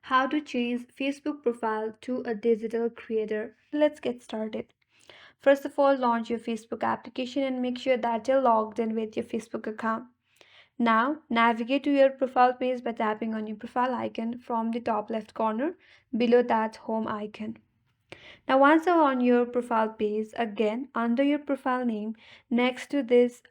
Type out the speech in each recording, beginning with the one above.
How to change Facebook profile to a digital creator. Let's get started. First of all, launch your Facebook application and make sure that you're logged in with your Facebook account. Now, navigate to your profile page by tapping on your profile icon from the top left corner below that home icon. Now, once you're on your profile page, again under your profile name, next to this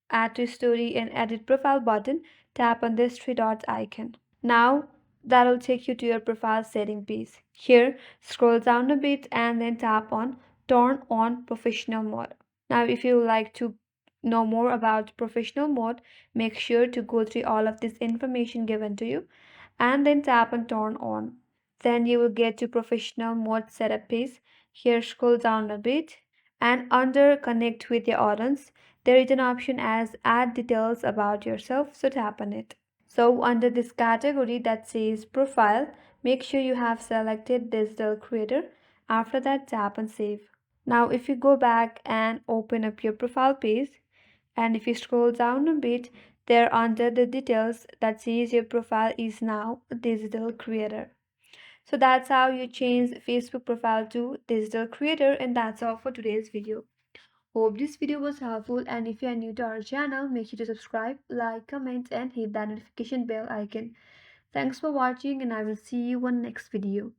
Add to Story and Edit Profile button, tap on this three dots icon. Now that'll take you to your profile setting page. Here, scroll down a bit and then tap on Turn on Professional Mode. Now, if you would like to know more about professional mode, make sure to go through all of this information given to you and then tap on Turn on. Then you will get to Professional Mode Setup page. Here, scroll down a bit and under Connect with your audience, there is an option as Add Details about yourself, so tap on it. So under this category that says profile, make sure you have selected digital creator. After that, tap on save. Now if you go back and open up your profile page and if you scroll down a bit, there under the details that says your profile is now a digital creator. So that's how you change Facebook profile to digital creator, and that's all for today's video. Hope this video was helpful, and if you are new to our channel, make sure to subscribe, like, comment and hit that notification bell icon. Thanks for watching and I will see you on next video.